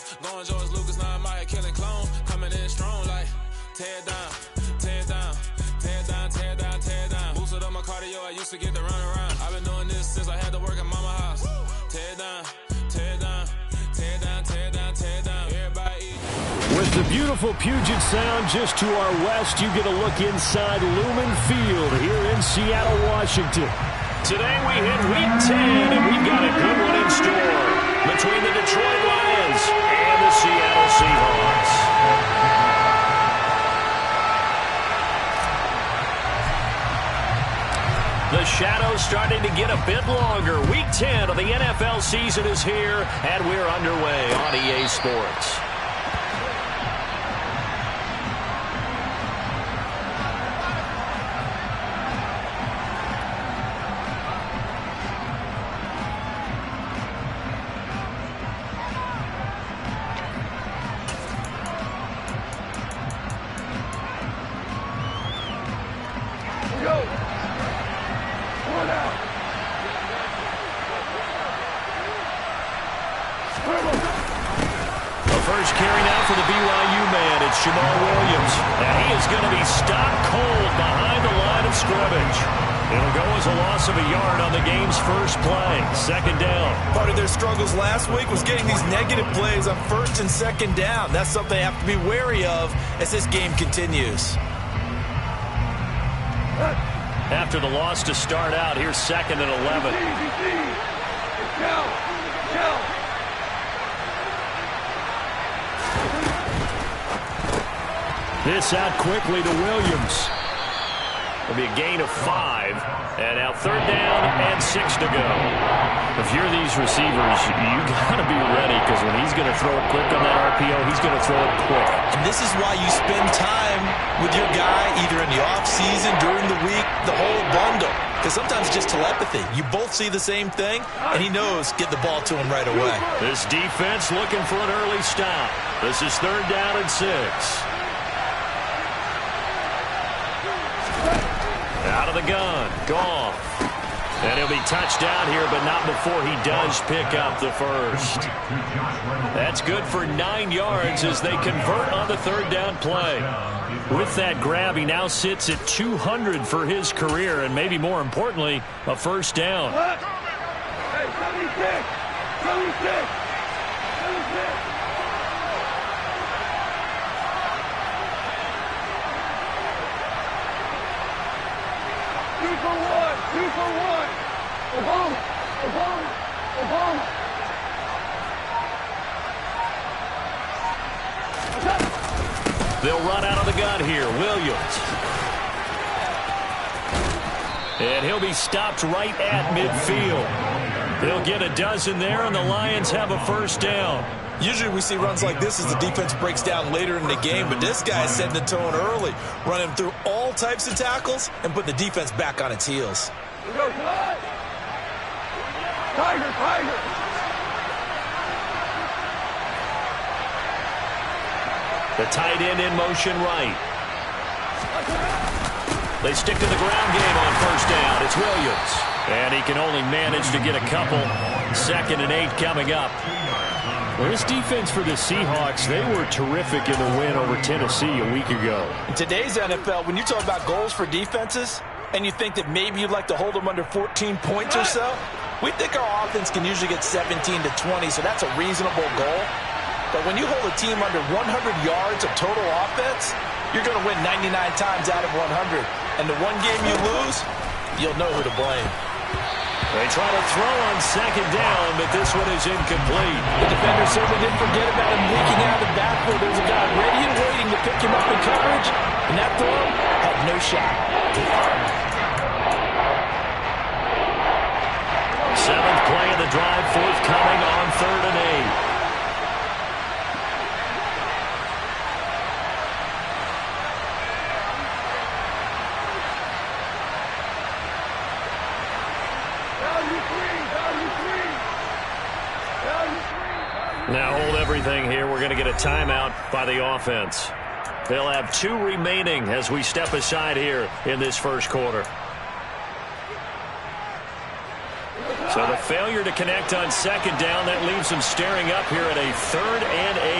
Going George Lucas, now I'm out here killing clone. Coming in strong like tear down, tear down, tear down, tear down, tear down. Boosted up my cardio, I used to get to run around. I've been doing this since I had to work at mama house. Tear down, tear down, tear down, tear down, tear down. Everybody eat. With the beautiful Puget Sound just to our west, you get a look inside Lumen Field here in Seattle, Washington. Today we hit Week 10, and we've got a good one in store between the Detroit Lions and the Seattle Seahawks. The shadow's starting to get a bit longer. Week 10 of the NFL season is here, and we're underway on EA Sports. First carry now for the BYU man. It's Jamal Williams. And he is going to be stopped cold behind the line of scrimmage. It'll go as a loss of a yard on the game's first play. Second down. Part of their struggles last week was getting these negative plays on first and second down. That's something they have to be wary of as this game continues. After the loss to start out, here's second and 11. This out quickly to Williams. It'll be a gain of 5. And now third down and 6 to go. If you're these receivers, you got to be ready, because when he's going to throw it quick on that RPO, he's going to throw it quick. And this is why you spend time with your guy either in the offseason, during the week, the whole bundle. Because sometimes it's just telepathy. You both see the same thing, and he knows get the ball to him right away. This defense looking for an early stop. This is third down and 6. Out of the gun, Goff. And he'll be touched down here, but not before he does pick up the first. That's good for 9 yards as they convert on the third down play. With that grab, he now sits at 200 for his career, and maybe more importantly, a first down. Hey, 76! 76! 76! Two for one. Obama. They'll run out of the gun here. Williams. And he'll be stopped right at midfield. They'll get a dozen there, and the Lions have a first down. Usually we see runs like this as the defense breaks down later in the game, but this guy's setting the tone early, running through all types of tackles and putting the defense back on its heels. Tiger! The tight end in motion right. They stick to the ground game on first down. It's Williams. And he can only manage to get a couple. Second and 8 coming up. Well, this defense for the Seahawks, they were terrific in the win over Tennessee a week ago. In today's NFL, when you talk about goals for defenses, and you think that maybe you'd like to hold them under 14 points or so, we think our offense can usually get 17 to 20, so that's a reasonable goal. But when you hold a team under 100 yards of total offense, you're going to win 99 times out of 100. And the one game you lose, you'll know who to blame. They try to throw on second down, but this one is incomplete. The defender certainly didn't forget about him leaking out of the backfield. There was a guy ready and waiting to pick him up in coverage, and that throw had no shot. Seventh play of the drive, forthcoming on third and 8. Now hold everything here. We're going to get a timeout by the offense. They'll have 2 remaining as we step aside here in this first quarter. So the failure to connect on second down, that leaves them staring up here at a 3rd and 8.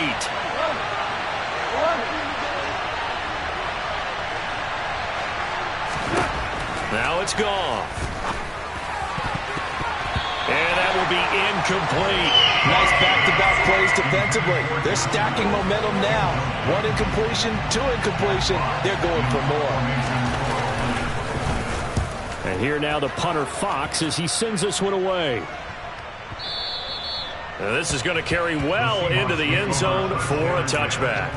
Now it's gone. And that will be incomplete. Nice back-to-back plays defensively. They're stacking momentum now. 1 incompletion, 2 incompletion. They're going for more. And here now the punter Fox as he sends this one away. Now this is going to carry well into the end zone for a touchback.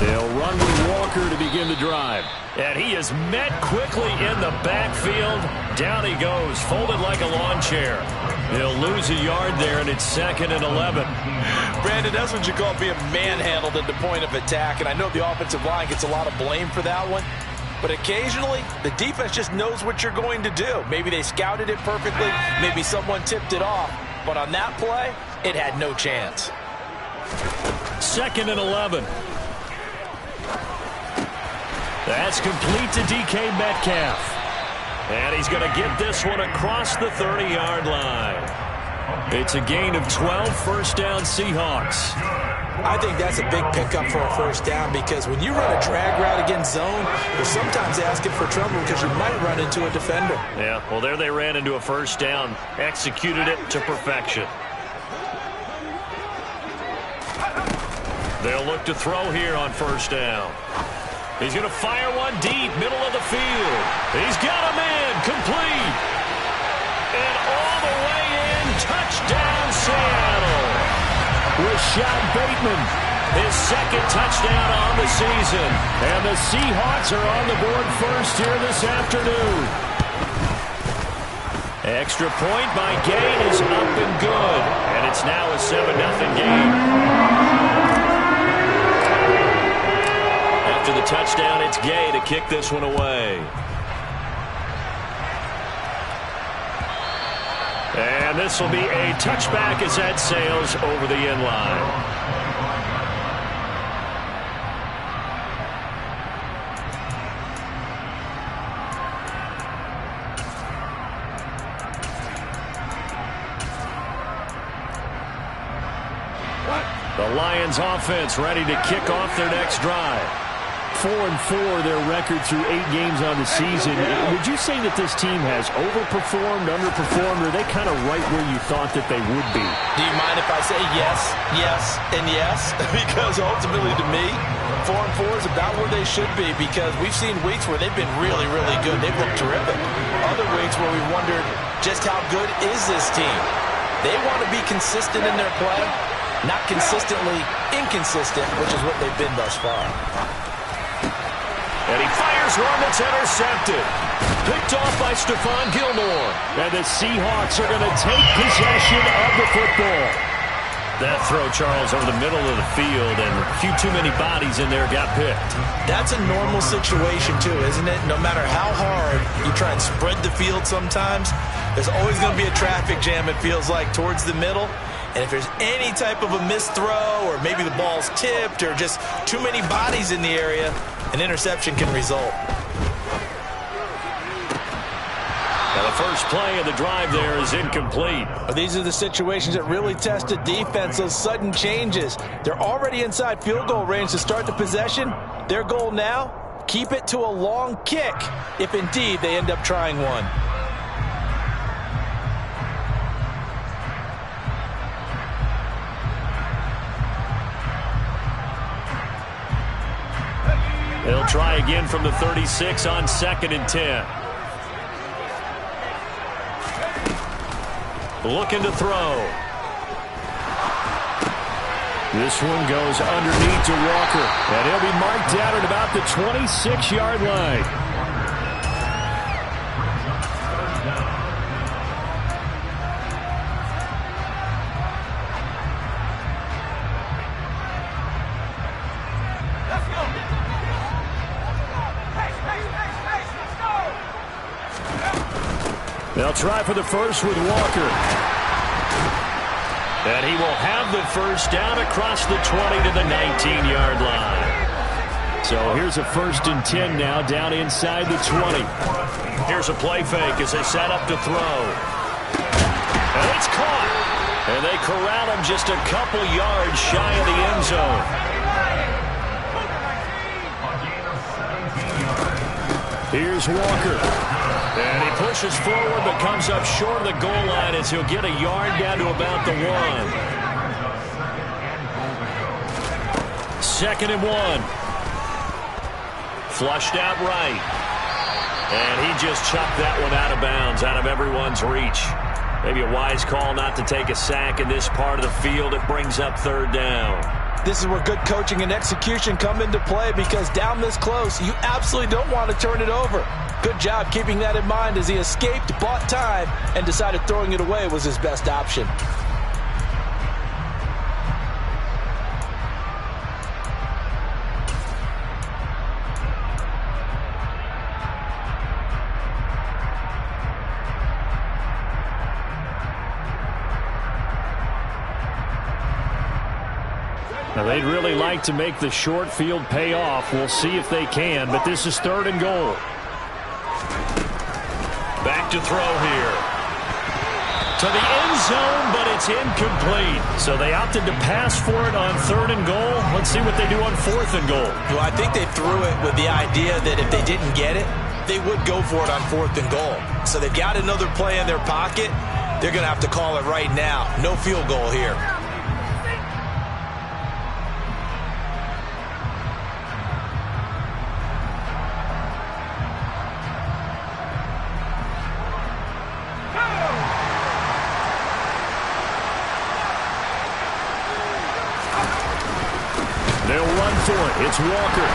They'll run with Walker to begin the drive. And he is met quickly in the backfield. Down he goes, folded like a lawn chair. They'll lose a yard there, and it's 2nd and 11. Brandon, that's what you call being manhandled at the point of attack. And I know the offensive line gets a lot of blame for that one. But occasionally, the defense just knows what you're going to do. Maybe they scouted it perfectly. Maybe someone tipped it off. But on that play, it had no chance. 2nd and 11. That's complete to DK Metcalf. And he's going to get this one across the 30-yard line. It's a gain of 12, first down Seahawks. I think that's a big pickup for a first down because when you run a drag route against zone, you're sometimes asking for trouble because you might run into a defender. Yeah, well, there they ran into a first down, executed it to perfection. They'll look to throw here on first down. He's going to fire one deep, middle of the field. He's got him in, complete. And all the way in, touchdown Seattle. Rashad Bateman, his 2nd touchdown on the season. And the Seahawks are on the board first here this afternoon. Extra point by Gay is up and good. And it's now a 7-0 game. After the touchdown, it's Gay to kick this one away. And this will be a touchback as that sails over the end line. The Lions offense ready to kick off their next drive. 4-4 their record through 8 games on the season. Would you say that this team has overperformed, underperformed, or are they kind of right where you thought that they would be? Do you mind if I say yes, yes, and yes? Because ultimately to me, 4-4 is about where they should be because we've seen weeks where they've been really, really good. They've looked terrific. Other weeks where we wondered just how good is this team? They want to be consistent in their play, not consistently inconsistent, which is what they've been thus far. And he fires one that's intercepted. Picked off by Stephon Gilmore. And the Seahawks are going to take possession of the football. That throw, Charles, over the middle of the field, and a few too many bodies in there got picked. That's a normal situation, too, isn't it? No matter how hard you try and spread the field sometimes, there's always going to be a traffic jam, it feels like, towards the middle. And if there's any type of a missed throw or maybe the ball's tipped or just too many bodies in the area, an interception can result. Now the first play of the drive there is incomplete. These are the situations that really test a defense, those sudden changes. They're already inside field goal range to start the possession. Their goal now, keep it to a long kick, if indeed they end up trying one. They'll try again from the 36 on 2nd and 10. Looking to throw. This one goes underneath to Walker. And he'll be marked down at about the 26-yard line. They'll try for the first with Walker. And he will have the first down across the 20 to the 19-yard line. So here's a 1st and 10 now, down inside the 20. Here's a play fake as they set up to throw. And it's caught. And they corral him just a couple yards shy of the end zone. Here's Walker. And he pushes forward but comes up short of the goal line as he'll get a yard down to about the 1. 2nd and 1. Flushed out right. And he just chucked that one out of bounds, out of everyone's reach. Maybe a wise call not to take a sack in this part of the field. It brings up 3rd down. This is where good coaching and execution come into play, because down this close, you absolutely don't want to turn it over. Good job keeping that in mind as he escaped, bought time, and decided throwing it away was his best option. Now, they'd really like to make the short field pay off. We'll see if they can, but this is 3rd and goal. Back to throw here. To the end zone, but it's incomplete. So they opted to pass for it on 3rd and goal. Let's see what they do on 4th and goal. Well, I think they threw it with the idea that if they didn't get it, they would go for it on 4th and goal. So they've got another play in their pocket. They're going to have to call it right now. No field goal here. It's Walker.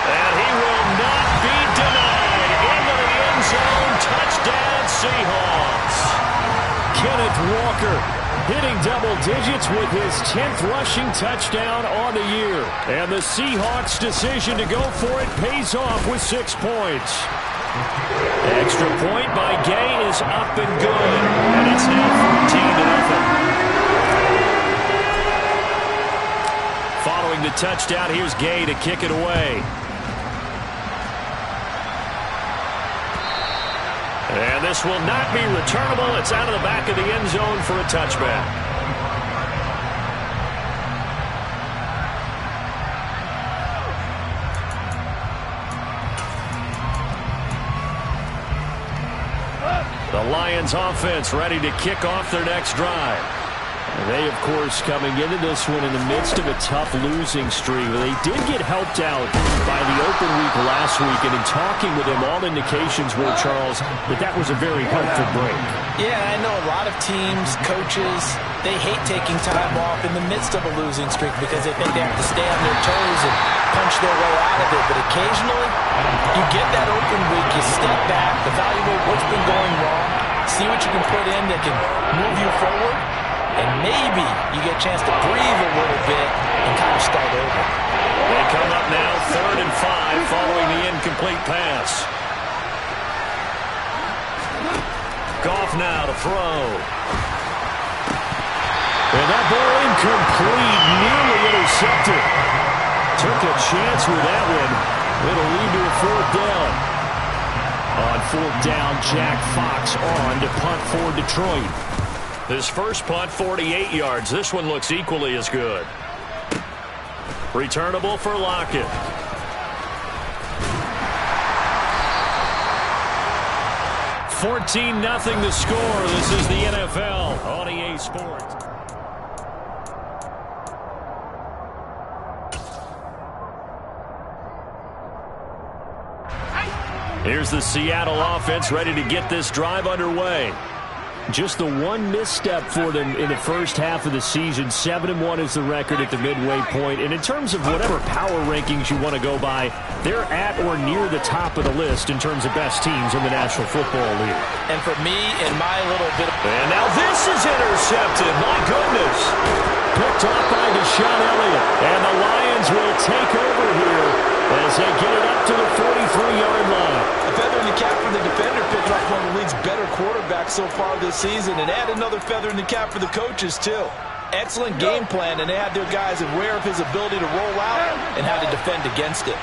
And he will not be denied. Into the end zone. Touchdown, Seahawks. Kenneth Walker hitting double digits with his 10th rushing touchdown on the year. And the Seahawks' decision to go for it pays off with 6 points. Extra point by Gay is up and good. And it's now 14-0. Following the touchdown, here's Gay to kick it away. And this will not be returnable. It's out of the back of the end zone for a touchback. The Lions offense ready to kick off their next drive. They, of course, coming into this one in the midst of a tough losing streak. They did get helped out by the open week last week, and in talking with him, all indications were, Charles, that was a very helpful break. Yeah, I know a lot of teams, coaches, they hate taking time off in the midst of a losing streak because they think they have to stay on their toes and punch their way out of it. But occasionally, you get that open week, you step back, evaluate what's been going wrong, see what you can put in that can move you forward, and maybe you get a chance to breathe a little bit and kind of start over. They come up now 3rd and 5 following the incomplete pass. Goff now to throw. And that ball incomplete, nearly intercepted. Took a chance with that one. It'll lead to a 4th down. On 4th down, Jack Fox on to punt for Detroit. His first punt, 48 yards. This one looks equally as good. Returnable for Lockett. $14-0 the score. This is the NFL on EA Sports. Here's the Seattle offense ready to get this drive underway. Just the one misstep for them in the first half of the season. 7-1 is the record at the midway point. And in terms of whatever power rankings you want to go by, they're at or near the top of the list in terms of best teams in the National Football League. And for me, in my little bit of... And now this is intercepted. My goodness. Picked off by Deshaun Elliott. And the Lions will take over here as they get it up to the 43-yard line. A feather in the cap for the defender pick talking about one of the league's better quarterbacks so far this season, and add another feather in the cap for the coaches, too. Excellent game plan, and they had their guys aware of his ability to roll out and how to defend against it.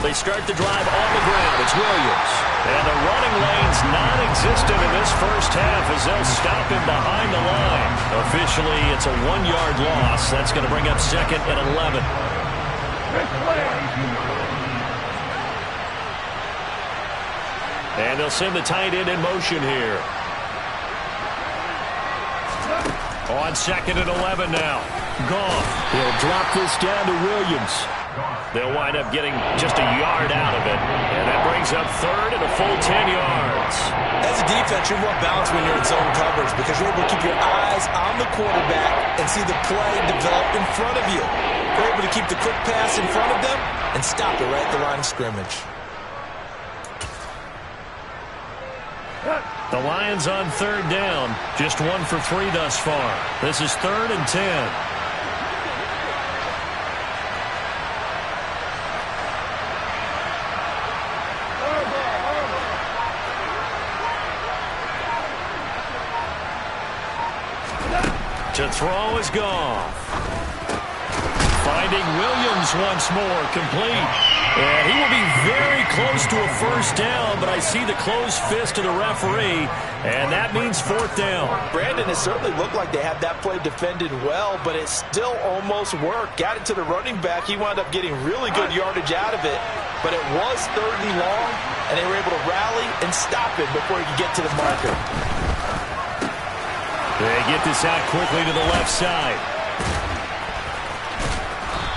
They start the drive on the ground. It's Williams. And the running lane's non-existent in this first half as they'll stop him behind the line. Officially, it's a 1-yard loss. That's going to bring up 2nd and 11. And they'll send the tight end in motion here. On 2nd and 11 now. Goff. He'll drop this down to Williams. They'll wind up getting just a yard out of it. And that brings up 3rd and a full 10 yards. As a defense, you're more balanced when you're in zone coverage because you're able to keep your eyes on the quarterback and see the play develop in front of you. You're able to keep the quick pass in front of them and stop it right at the line of scrimmage. The Lions on 3rd down. Just 1 for 3 thus far. This is 3rd and 10. To throw is Goff. Finding Williams once more, complete. And he will be very close to a first down, but I see the closed fist of the referee, and that means 4th down. Brandon, it certainly looked like they had that play defended well, but it still almost worked. Got it to the running back. He wound up getting really good yardage out of it, but it was 3rd and long, and they were able to rally and stop it before he could get to the marker. They get this out quickly to the left side.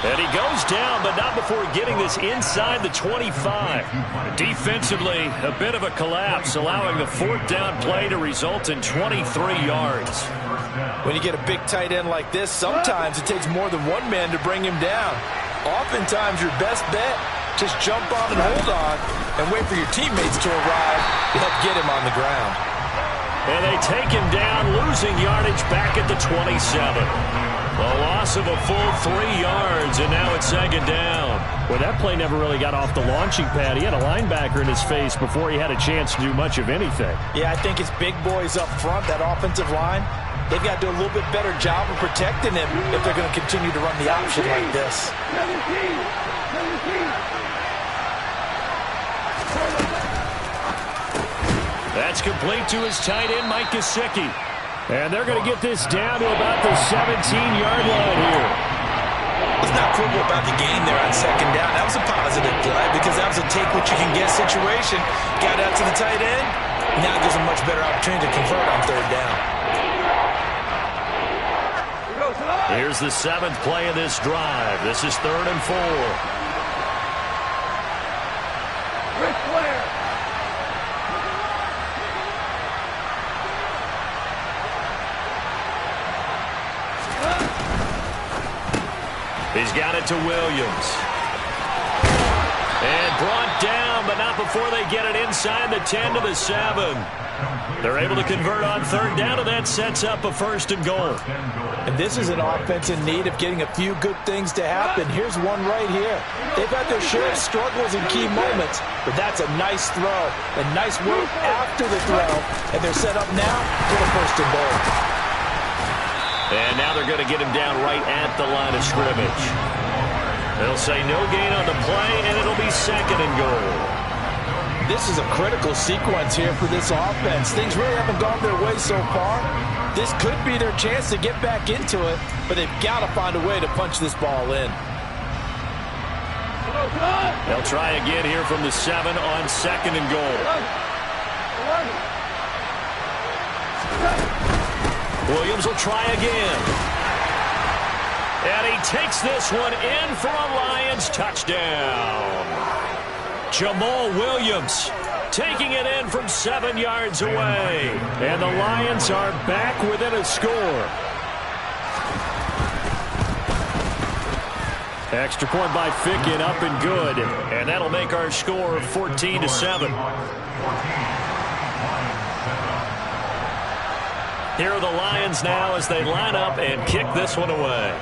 And he goes down, but not before getting this inside the 25. Defensively, a bit of a collapse, allowing the 4th down play to result in 23 yards. When you get a big tight end like this, sometimes it takes more than one man to bring him down. Oftentimes, your best bet, just jump on and hold on and wait for your teammates to arrive to help get him on the ground. And they take him down, losing yardage back at the 27. A loss of a full 3 yards, and now it's 2nd down. Well, that play never really got off the launching pad. He had a linebacker in his face before he had a chance to do much of anything. Yeah, I think it's big boys up front, that offensive line. They've got to do a little bit better job of protecting him if they're going to continue to run the option like this. 17. That's complete to his tight end, Mike Gesicki. And they're going to get this down to about the 17-yard line here. Let's not quibble about the gain there on 2nd down. That was a positive play because that was a take-what-you-can-get situation. Got out to the tight end. Now gives them much better opportunity to convert on 3rd down. Here's the 7th play of this drive. This is 3rd and 4. Ric Flair. He's got it to Williams. And brought down, but not before they get it inside the 10 to the 7. They're able to convert on 3rd down, and that sets up a 1st and goal. And this is an offense in need of getting a few good things to happen. Here's one right here. They've had their share of struggles in key moments, but that's a nice throw. And nice work after the throw. And they're set up now for the 1st and goal. And now they're going to get him down right at the line of scrimmage. They'll say no gain on the play, and it'll be 2nd and goal. This is a critical sequence here for this offense. Things really haven't gone their way so far. This could be their chance to get back into it, but they've got to find a way to punch this ball in. They'll try again here from the 7 on 2nd and goal. Williams will try again. And he takes this one in for a Lions touchdown. Jamal Williams taking it in from 7 yards away. And the Lions are back within a score. Extra point by Ficken, up and good. And that'll make our score 14-7. Here are the Lions now as they line up and kick this one away.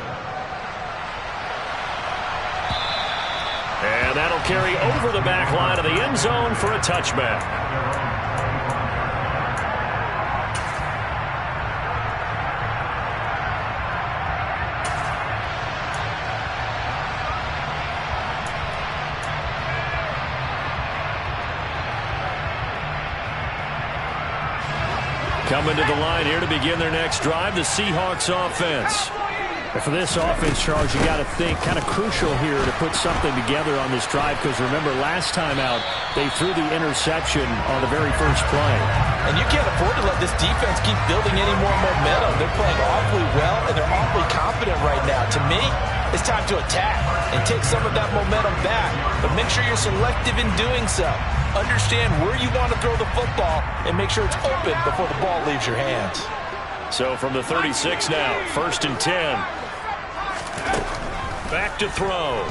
And that'll carry over the back line of the end zone for a touchback. Coming to the line here to begin their next drive, the Seahawks offense. For this offense, Charles, you got to think kind of crucial here to put something together on this drive, because remember, last time out, they threw the interception on the very first play. And you can't afford to let this defense keep building any more momentum. They're playing awfully well, and they're awfully confident right now. To me, it's time to attack and take some of that momentum back, but make sure you're selective in doing so. Understand where you want to throw the football and make sure it's open before the ball leaves your hands. So from the 36 now, 1st and 10. Back to throw.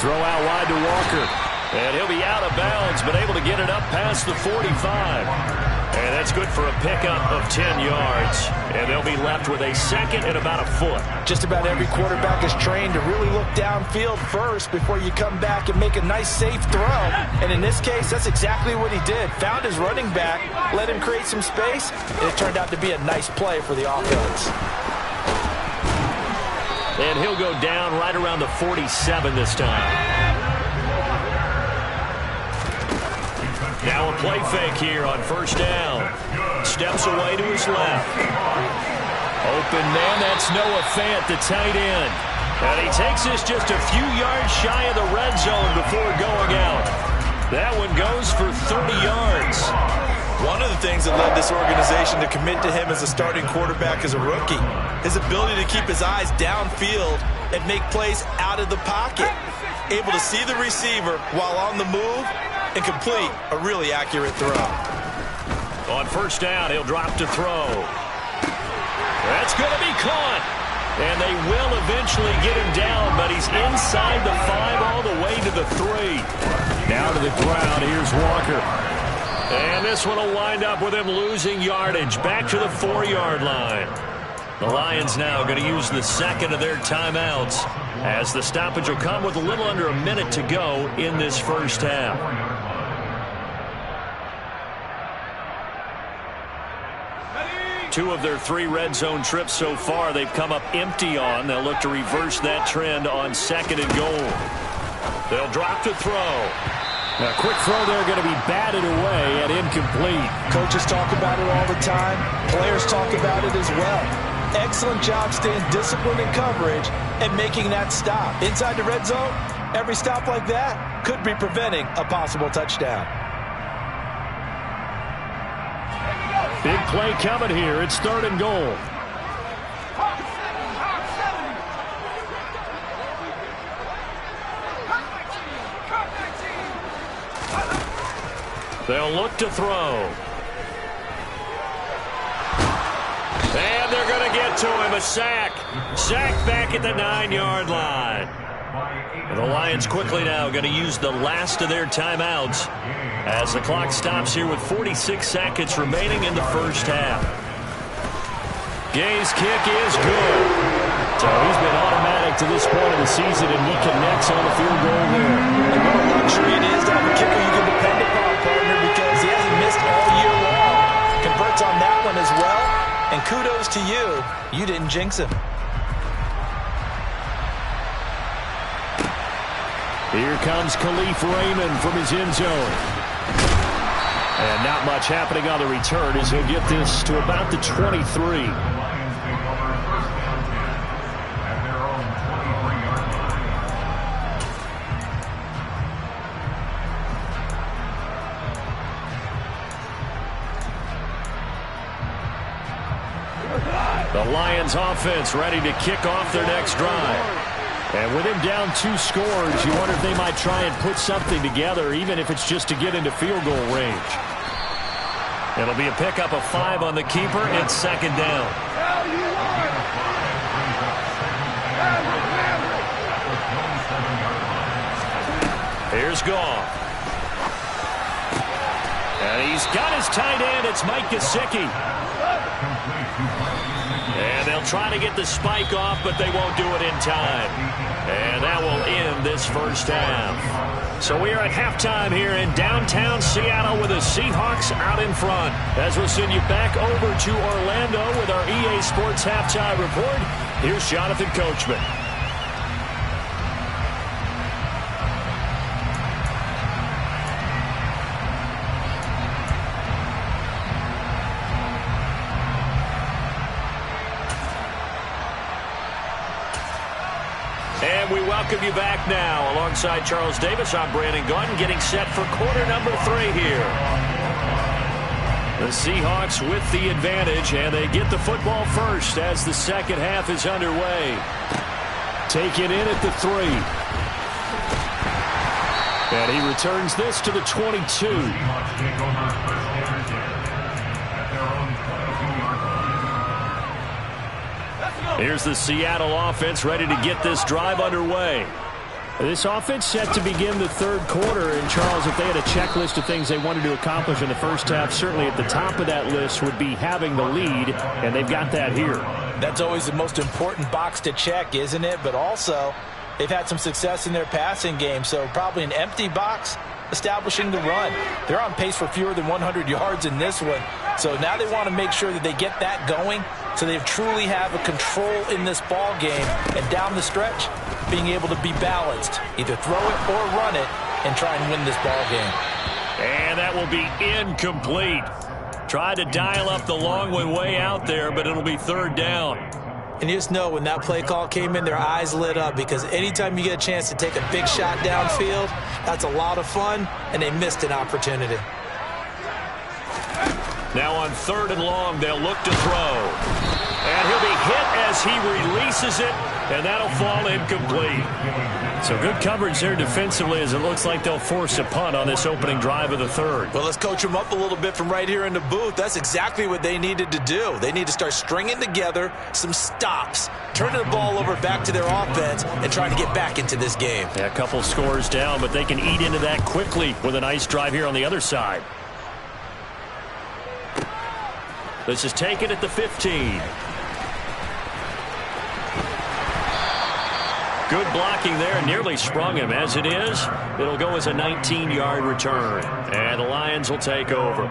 Throw out wide to Walker. And he'll be out of bounds, but able to get it up past the 45. And that's good for a pickup of 10 yards. And they'll be left with a second and about a foot. Just about every quarterback is trained to really look downfield first before you come back and make a nice, safe throw. And in this case, that's exactly what he did. Found his running back, let him create some space, and it turned out to be a nice play for the offense. And he'll go down right around the 47 this time. Now a play fake here on 1st down. Steps away to his left. Open man, that's Noah Fant, the tight end. And he takes this just a few yards shy of the red zone before going out. That one goes for 30 yards. One of the things that led this organization to commit to him as a starting quarterback as a rookie, his ability to keep his eyes downfield and make plays out of the pocket. Able to see the receiver while on the move and complete a really accurate throw. On 1st down, he'll drop to throw. That's going to be caught. And they will eventually get him down, but he's inside the 5 all the way to the 3. Now to the ground, here's Walker. And this one will wind up with him losing yardage back to the 4-yard line. The Lions now going to use the second of their timeouts, as the stoppage will come with a little under a minute to go in this first half. Two of their 3 red zone trips so far they've come up empty on. They'll look to reverse that trend on 2nd and goal. They'll drop to throw. A quick throw there going to be batted away and incomplete. Coaches talk about it all the time. Players talk about it as well. Excellent job staying disciplined in coverage and making that stop. Inside the red zone, every stop like that could be preventing a possible touchdown. Big play coming here. It's 3rd and goal. They'll look to throw. And they're going to get to him. A sack. Sack back at the 9-yard line. And the Lions quickly now going to use the last of their timeouts as the clock stops here with 46 seconds remaining in the first half. Gay's kick is good. So he's been automatic to this point of the season, and he connects on the field goal there. And what a luxury it is to have a kicker you can depend upon, partner, because he hasn't missed all year long. Converts on that one as well, and kudos to you. You didn't jinx him. Here comes Khalif Raymond from his end zone. And not much happening on the return as he'll get this to about the 23. The Lions offense ready to kick off their next drive. And with him down 2 scores, you wonder if they might try and put something together, even if it's just to get into field goal range. It'll be a pickup of 5 on the keeper. It's 2nd down. Here's Goff. And he's got his tight end. It's Mike Gesicki. And they'll trying to get the spike off, but they won't do it in time. And that will end this first half. So we are at halftime here in downtown Seattle with the Seahawks out in front. As we'll send you back over to Orlando with our EA Sports Halftime Report, here's Jonathan Coachman. And we welcome you back now. Alongside Charles Davis, I'm Brandon Gaudin, getting set for quarter number 3 here. The Seahawks with the advantage, and they get the football first as the second half is underway. Taken in at the 3. And he returns this to the 22. Here's the Seattle offense ready to get this drive underway. This offense set to begin the third quarter. And, Charles, if they had a checklist of things they wanted to accomplish in the first half, certainly at the top of that list would be having the lead, and they've got that here. That's always the most important box to check, isn't it? But also, they've had some success in their passing game, so probably an empty box establishing the run. They're on pace for fewer than 100 yards in this one. So now they want to make sure that they get that going so they truly have a control in this ball game, and down the stretch, being able to be balanced. Either throw it or run it and try and win this ball game. And that will be incomplete. Tried to dial up the long one way out there, but it'll be third down. And you just know when that play call came in, their eyes lit up, because anytime you get a chance to take a big shot downfield, that's a lot of fun, and they missed an opportunity. Now on third and long, they'll look to throw. And he'll be hit as he releases it, and that'll fall incomplete. So good coverage there defensively, as it looks like they'll force a punt on this opening drive of the third. Well, let's coach them up a little bit from right here in the booth. That's exactly what they needed to do. They need to start stringing together some stops, turning the ball over back to their offense, and trying to get back into this game. Yeah, a couple scores down, but they can eat into that quickly with a nice drive here on the other side. This is taken at the 15. Good blocking there, nearly sprung him. As it is, it'll go as a 19-yard return. And the Lions will take over.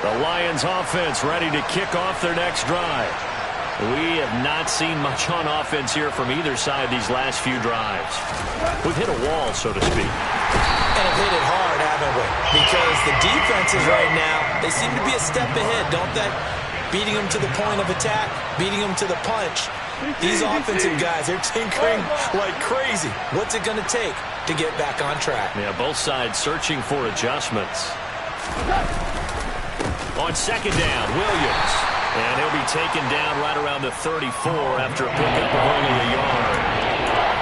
The Lions offense ready to kick off their next drive. We have not seen much on offense here from either side these last few drives. We've hit a wall, so to speak. And have hit it hard, haven't we? Because the defenses right now, they seem to be a step ahead, don't they? Beating them to the point of attack, beating them to the punch. These offensive guys, they're tinkering like crazy. What's it going to take to get back on track? Yeah, both sides searching for adjustments. On second down, Williams. And he'll be taken down right around the 34 after a pickup of only a yard.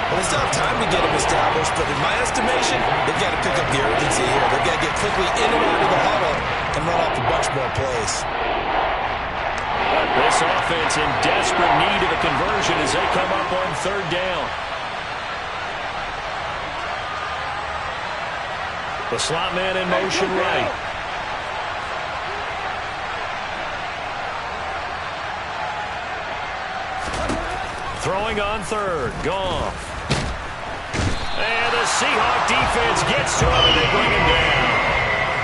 Well, they still have time to get him established, but in my estimation, they've got to pick up the urgency here. They've got to get quickly in and out of the huddle and run off a bunch more plays. This offense in desperate need of a conversion as they come up on third down. The slot man in motion right. Throwing on third. Goff. And the Seahawk defense gets to him and they bring him down.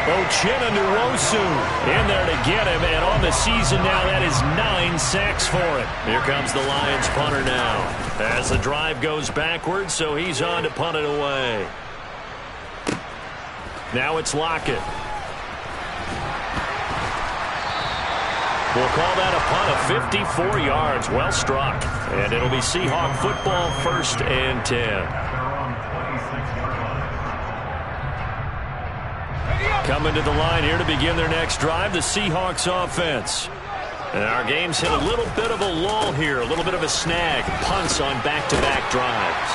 Uchenna Nwosu in there to get him. And on the season now, that is 9 sacks for him. Here comes the Lions punter now. As the drive goes backwards, so he's on to punt it away. Now it's Lockett. We'll call that a punt of 54 yards. Well struck. And it'll be Seahawk football, 1st and 10. Coming to the line here to begin their next drive, the Seahawks offense. And our game's hit a little bit of a lull here, a little bit of a snag. Punts on back-to-back drives.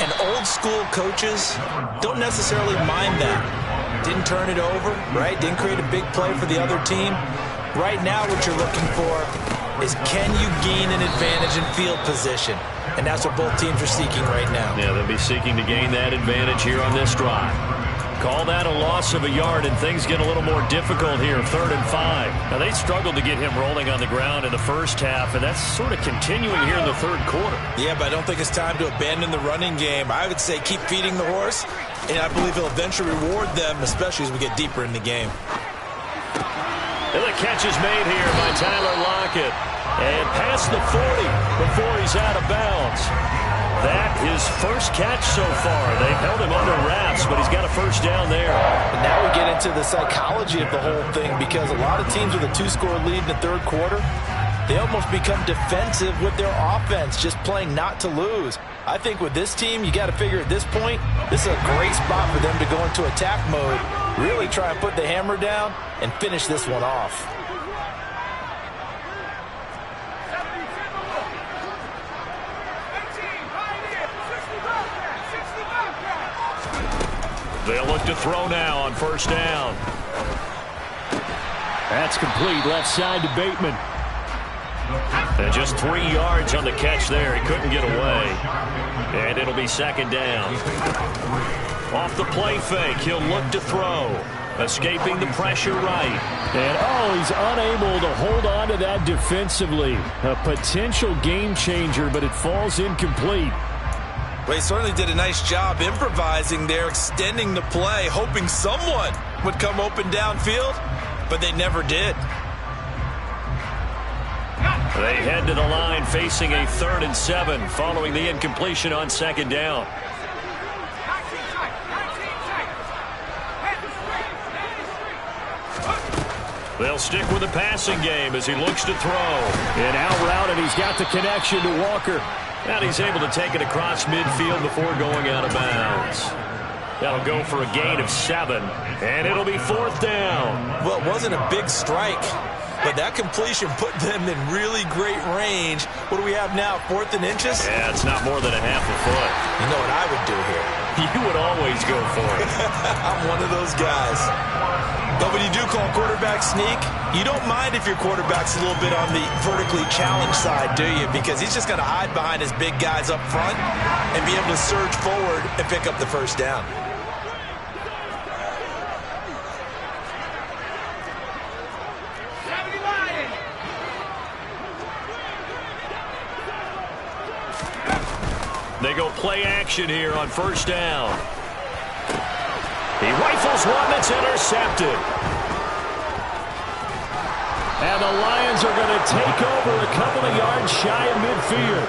And old-school coaches don't necessarily mind that. Didn't turn it over, right? Didn't create a big play for the other team. Right now what you're looking for is can you gain an advantage in field position? And that's what both teams are seeking right now. Yeah, they'll be seeking to gain that advantage here on this drive. Call that a loss of a yard, and things get a little more difficult here, 3rd and 5. Now, they struggled to get him rolling on the ground in the first half, and that's sort of continuing here in the third quarter. Yeah, but I don't think it's time to abandon the running game. I would say keep feeding the horse, and I believe he'll eventually reward them, especially as we get deeper in the game. And the catch is made here by Tyler Lockett. And past the 40 before he's out of bounds. That his first catch so far. They've held him under wraps, but he's got a first down there. And now we get into the psychology of the whole thing, because a lot of teams with a 2-score lead in the third quarter, they almost become defensive with their offense, just playing not to lose. I think with this team, you got to figure at this point, this is a great spot for them to go into attack mode, really try and put the hammer down and finish this one off. They'll look to throw now on first down. That's complete, left side to Bateman. And just 3 yards on the catch there. He couldn't get away. And it'll be second down. Off the play fake, he'll look to throw. Escaping the pressure right. And, he's unable to hold on to that defensively. A potential game changer, but it falls incomplete. Well, he certainly did a nice job improvising there, extending the play, hoping someone would come open downfield, but they never did. They head to the line facing a 3rd and 7 following the incompletion on second down. They'll stick with the passing game as he looks to throw. And out route, and he's got the connection to Walker. And he's able to take it across midfield before going out of bounds. That'll go for a gain of 7, and it'll be 4th down. Well, it wasn't a big strike, but that completion put them in really great range. What do we have now, 4th and inches? Yeah, it's not more than a half a foot. You know what I would do here? You would always go for it. I'm one of those guys. But when you do call quarterback sneak, you don't mind if your quarterback's a little bit on the vertically challenged side, do you? Because he's just going to hide behind his big guys up front and be able to surge forward and pick up the first down. They go play action here on first down. He rifles one that's intercepted. And the Lions are going to take over a couple of yards shy of midfield.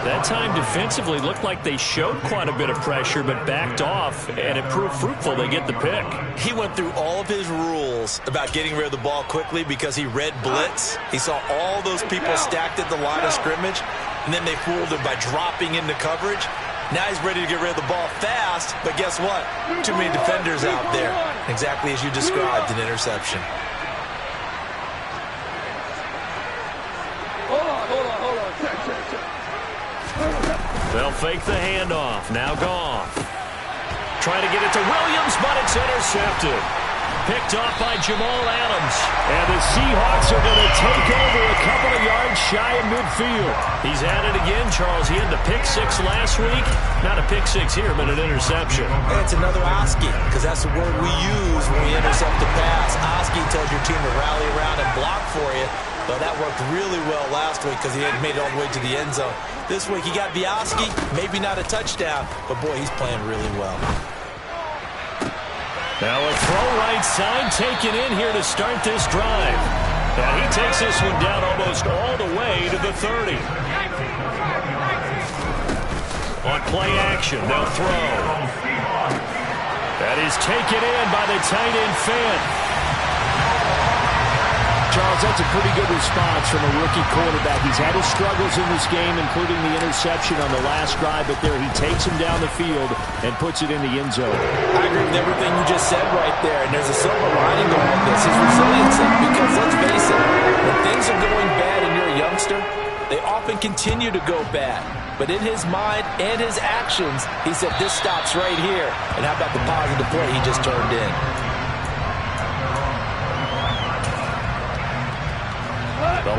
That time defensively looked like they showed quite a bit of pressure but backed off, and it proved fruitful. They get the pick. He went through all of his rules about getting rid of the ball quickly because he read blitz. He saw all those people stacked at the line of scrimmage, and then they fooled him by dropping into coverage. Now he's ready to get rid of the ball fast, but guess what? Too many defenders out there. Exactly as you described, an interception. Hold on. Check. They'll fake the handoff. Now Goff. Trying to get it to Williams, but it's intercepted. Picked off by Jamal Adams. And the Seahawks are going to take over a couple of yards shy of midfield. He's at it again, Charles. He had the pick six last week. Not a pick six here, but an interception. And it's another Oski, because that's the word we use when we intercept the pass. Oski tells your team to rally around and block for you. But that worked really well last week because he had made it all the way to the end zone. This week he got Bioski, maybe not a touchdown, but boy, he's playing really well. Now a throw right side taken in here to start this drive. And he takes this one down almost all the way to the 30. On play action, they'll throw. That is taken in by the tight end Finn. Charles, that's a pretty good response from a rookie quarterback. He's had his struggles in this game, including the interception on the last drive, but there he takes him down the field and puts it in the end zone. I agree with everything you just said right there, and there's a silver lining to all this, his resiliency, because let's face it, when things are going bad and you're a youngster, they often continue to go bad. But in his mind and his actions, he said, this stops right here. And how about the positive play he just turned in?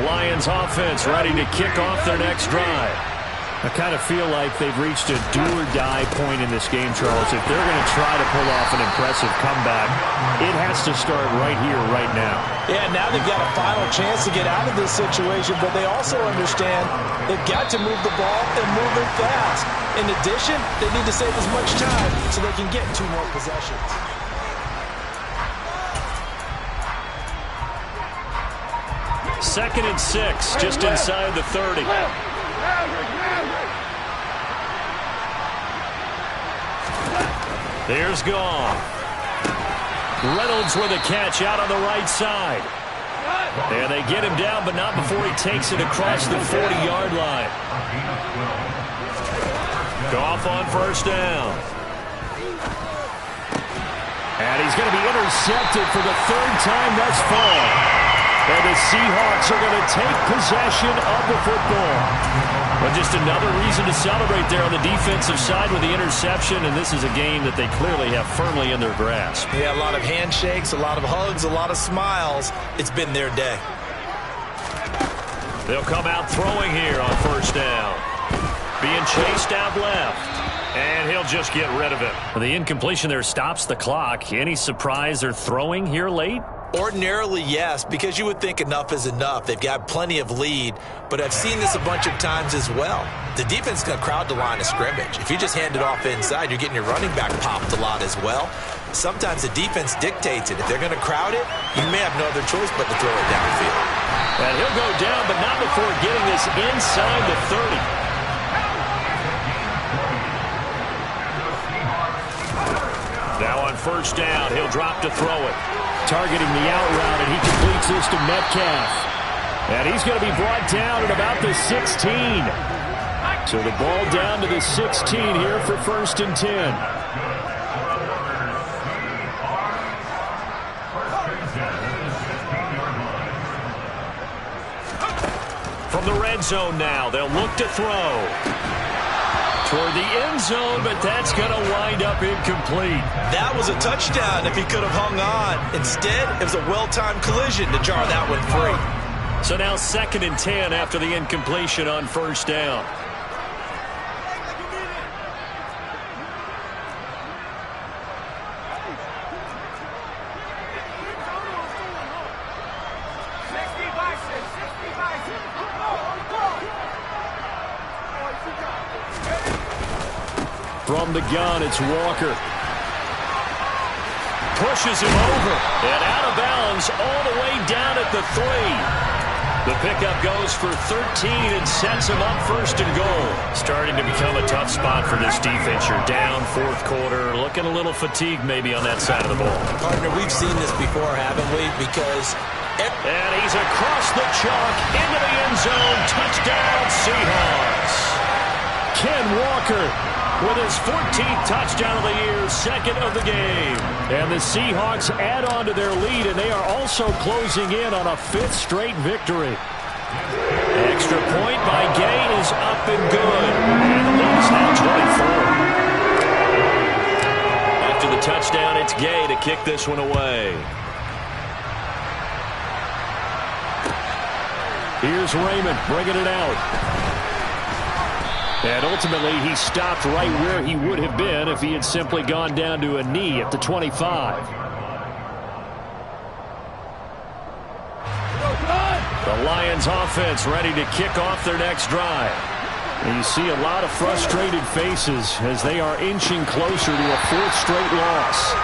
Lions offense ready to kick off their next drive. I kind of feel like they've reached a do-or-die point in this game, Charles. If they're going to try to pull off an impressive comeback, it has to start right here, right now. Yeah, now they've got a final chance to get out of this situation, but they also understand they've got to move the ball and move it fast. In addition, they need to save as much time so they can get 2 more possessions. Second and 6, just inside the 30. There's Goff. Reynolds with a catch out on the right side. And they get him down, but not before he takes it across the 40-yard line. Goff on first down. And he's going to be intercepted for the 3rd time thus far. And the Seahawks are going to take possession of the football. But just another reason to celebrate there on the defensive side with the interception, and this is a game that they clearly have firmly in their grasp. Yeah, a lot of handshakes, a lot of hugs, a lot of smiles. It's been their day. They'll come out throwing here on first down. Being chased out left. And he'll just get rid of it. The incompletion there stops the clock. Any surprise they're throwing here late? Ordinarily, yes, because you would think enough is enough. They've got plenty of lead, but I've seen this a bunch of times as well. The defense is going to crowd the line of scrimmage. If you just hand it off inside, you're getting your running back popped a lot as well. Sometimes the defense dictates it. If they're going to crowd it, you may have no other choice but to throw it downfield. And he'll go down, but not before getting this inside the 30. Now on first down, he'll drop to throw it. Targeting the out route, and he completes this to Metcalf. And he's going to be brought down at about the 16. So the ball down to the 16 here for 1st and 10. From the red zone now, they'll look to throw. Toward the end zone, but that's going to wind up incomplete. That was a touchdown if he could have hung on. Instead, it was a well-timed collision to jar that one free. So now 2nd and 10 after the incompletion on first down. From the gun, it's Walker. Pushes him over and out of bounds all the way down at the 3. The pickup goes for 13 and sets him up 1st and goal. Starting to become a tough spot for this defense. You're down 4th quarter, looking a little fatigued maybe on that side of the ball. Partner, we've seen this before, haven't we? Because... And he's across the chalk into the end zone. Touchdown, Seahawks. Ken Walker with his 14th touchdown of the year, 2nd of the game. And the Seahawks add on to their lead, and they are also closing in on a 5th straight victory. Extra point by Gay is up and good. And the lead is now 24. After the touchdown, it's Gay to kick this one away. Here's Raymond bringing it out. And ultimately, he stopped right where he would have been if he had simply gone down to a knee at the 25. The Lions offense ready to kick off their next drive. And you see a lot of frustrated faces as they are inching closer to a 4th straight loss.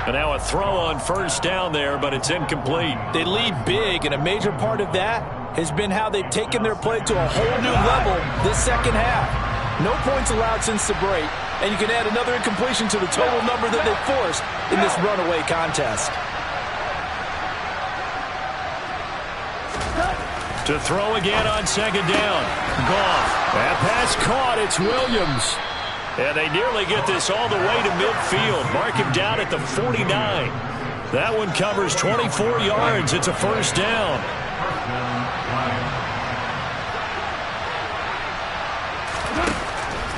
And now a throw on first down there, but it's incomplete. They lead big, and a major part of that has been how they've taken their play to a whole new level this second half. No points allowed since the break, and you can add another incompletion to the total number that they've forced in this runaway contest. To throw again on 2nd down. Goff. That pass caught. It's Williams. And they nearly get this all the way to midfield. Mark him down at the 49. That one covers 24 yards. It's a 1st down.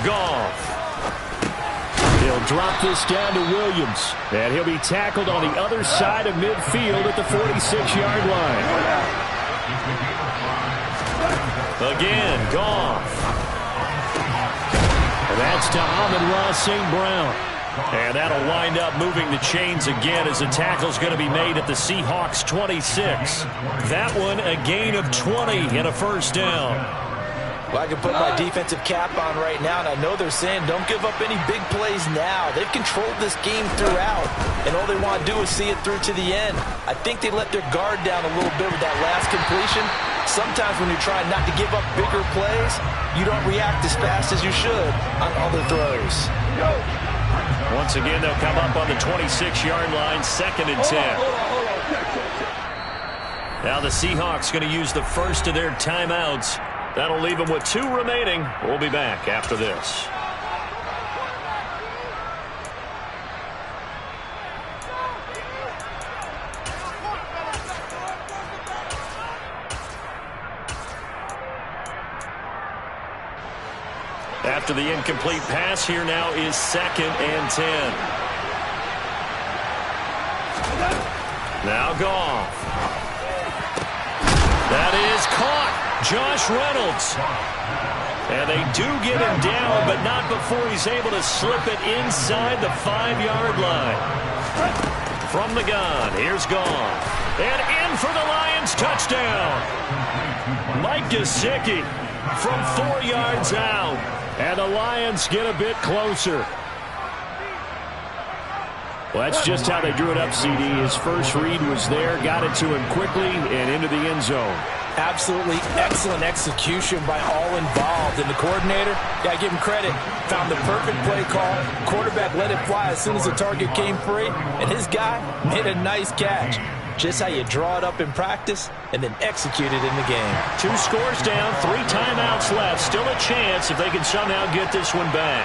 Goff. He'll drop this down to Williams. And he'll be tackled on the other side of midfield at the 46-yard line. Again, Goff. And that's to Amon-Ra St. Brown. And that'll wind up moving the chains again as the tackle's going to be made at the Seahawks 26. That one a gain of 20 and a first down. Well, I can put my defensive cap on right now, and I know they're saying don't give up any big plays now. They've controlled this game throughout, and all they want to do is see it through to the end. I think they let their guard down a little bit with that last completion. Sometimes when you're trying not to give up bigger plays, you don't react as fast as you should on other throws. Once again, they'll come up on the 26-yard line, 2nd and 10. Now the Seahawks going to use the first of their timeouts. That'll leave them with 2 remaining. We'll be back after this. After the incomplete pass, here now is 2nd and 10. Now Goff. That is caught. Josh Reynolds. And they do get him down, but not before he's able to slip it inside the 5-yard line. From the gun, here's Goff. And in for the Lions touchdown. Mike Gesicki from 4 yards out. And the Lions get a bit closer. Well, that's just how they drew it up, CD. His first read was there, got it to him quickly, and into the end zone. Absolutely excellent execution by all involved. And the coordinator, yeah, give him credit, found the perfect play call. Quarterback let it fly as soon as the target came free, and his guy made a nice catch. Just how you draw it up in practice and then execute it in the game. 2 scores down, 3 timeouts left. Still a chance if they can somehow get this one back.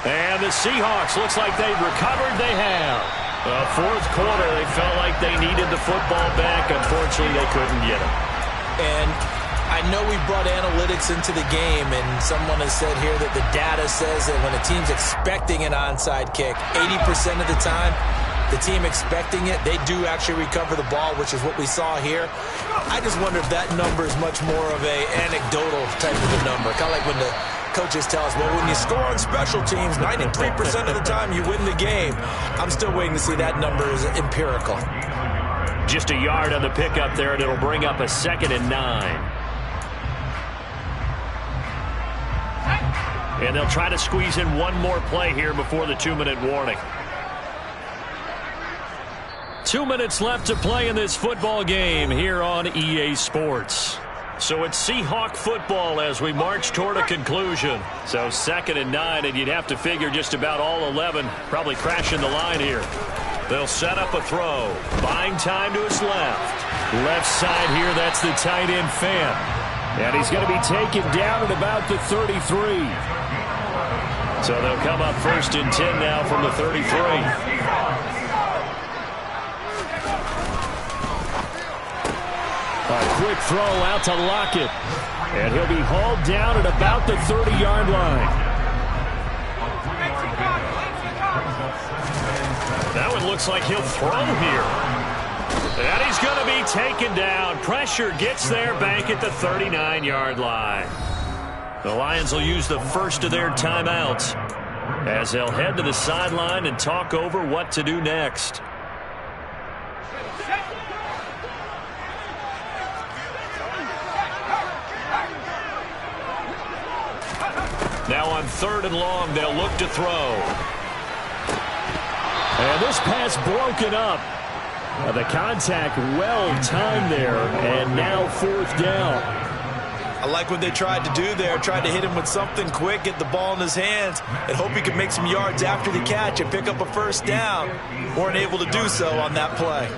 And the Seahawks, looks like they've recovered. They have. Fourth quarter, they felt like they needed the football back. Unfortunately, they couldn't get it. And I know we brought analytics into the game, and someone has said here that the data says that when a team's expecting an onside kick, 80% of the time, the team expecting it, they do actually recover the ball, which is what we saw here. I just wonder if that number is much more of a anecdotal type of a number. Kind of like when the coaches tell us, well, when you score on special teams, 93% of the time you win the game. I'm still waiting to see that number is empirical. Just a yard on the pickup there, and it'll bring up a 2nd and 9. And they'll try to squeeze in one more play here before the 2-minute warning. 2 minutes left to play in this football game here on EA Sports. So it's Seahawk football as we march toward a conclusion. So 2nd and 9, and you'd have to figure just about all 11 probably crashing the line here. They'll set up a throw. Buying time to his left. Left side here, that's the tight end Fant. And he's going to be taken down at about the 33. So they'll come up 1st and 10 now from the 33. A quick throw out to Lockett. And he'll be hauled down at about the 30-yard line. That one looks like he'll throw here. And he's going to be taken down. Pressure gets there back at the 39-yard line. The Lions will use the first of their timeouts as they'll head to the sideline and talk over what to do next. Now on 3rd and long, they'll look to throw. And this pass broken up. The contact well timed there, and now 4th down. I like what they tried to do there, tried to hit him with something quick, get the ball in his hands, and hope he could make some yards after the catch and pick up a 1st down. Weren't able to do so on that play.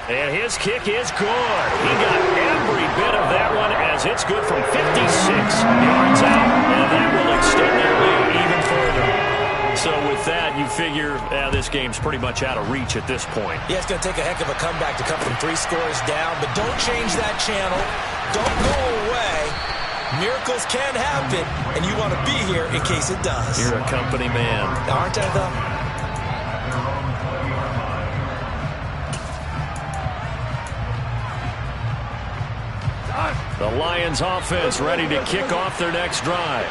And his kick is good. He got every bit of that one as it's good from 56 yards out. And that will extend their lead even further. So with that, you figure this game's pretty much out of reach at this point. Yeah, it's going to take a heck of a comeback to come from 3 scores down. But don't change that channel. Don't go away. Miracles can happen, and you want to be here in case it does. You're a company man. Aren't I, though? Lions offense ready to kick off their next drive.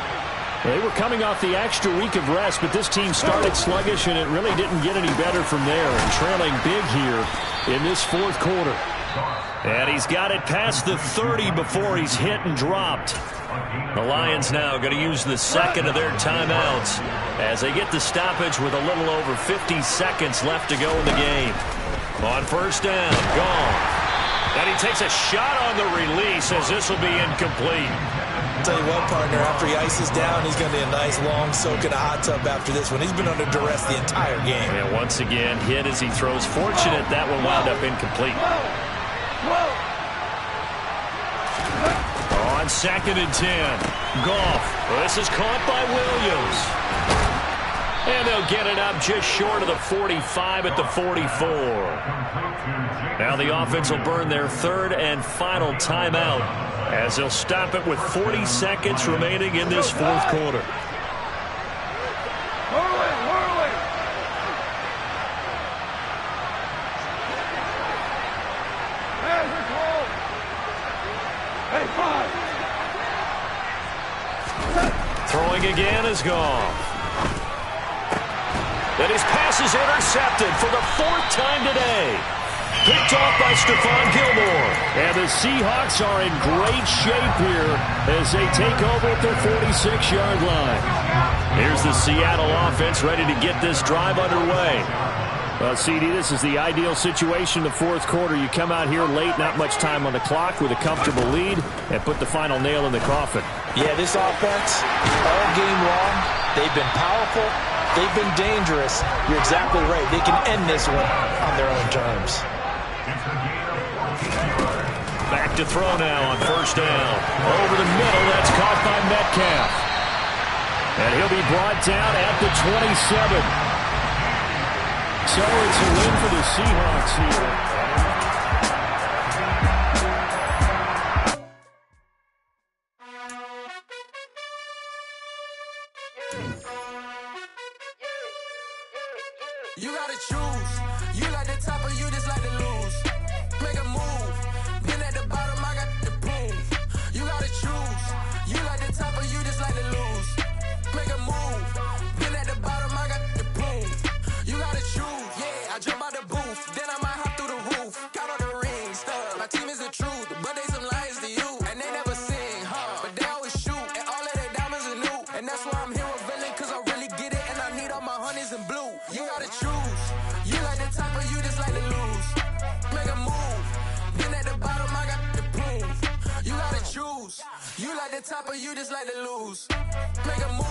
They were coming off the extra week of rest, but this team started sluggish, and it really didn't get any better from there. And trailing big here in this fourth quarter. And he's got it past the 30 before he's hit and dropped. The Lions now going to use the second of their timeouts as they get the stoppage with a little over 50 seconds left to go in the game. On first down, gone. And he takes a shot on the release as this will be incomplete. I'll tell you what, partner, after he ices down, he's going to be a nice long soak in a hot tub after this one. He's been under duress the entire game. And once again, hit as he throws. Fortunate that one wound up incomplete. On 2nd and 10, Goff. This is caught by Williams. And they'll get it up just short of the 45 at the 44. Now the offense will burn their third and final timeout as they'll stop it with 40 seconds remaining in this fourth quarter. Throwing again is Goff. And his pass is intercepted for the 4th time today. Picked off by Stephon Gilmore. And the Seahawks are in great shape here as they take over at their 46-yard line. Here's the Seattle offense ready to get this drive underway. Well, CD, this is the ideal situation in the fourth quarter. You come out here late, not much time on the clock, with a comfortable lead, and put the final nail in the coffin. Yeah, this offense, all game long, they've been powerful, they've been dangerous. You're exactly right. They can end this one on their own terms. Back to throw now on first down. Over the middle, that's caught by Metcalf. And he'll be brought down at the 27. So it's a win for the Seahawks here. You gotta choose. You like the top or you just like to lose. Make a move. Been at the bottom, I got the proof. You gotta choose. You like the top or you just like to lose. Make a move. Been at the bottom, I got the proof. You gotta choose. Yeah, I jump out the booth. Then I might hop through the roof. Count all the rings, stuff. My team is the truth, but they some liars to you. And they never sing, but they always shoot. And all of their diamonds are new. And that's why I'm here with villain, cause I really get it. And I need all my honeys in blue. You gotta choose. You like the top or you just like to lose. Make a move. Been at the bottom, I got the proof. You gotta choose. You like the top or you just like to lose. Make a move.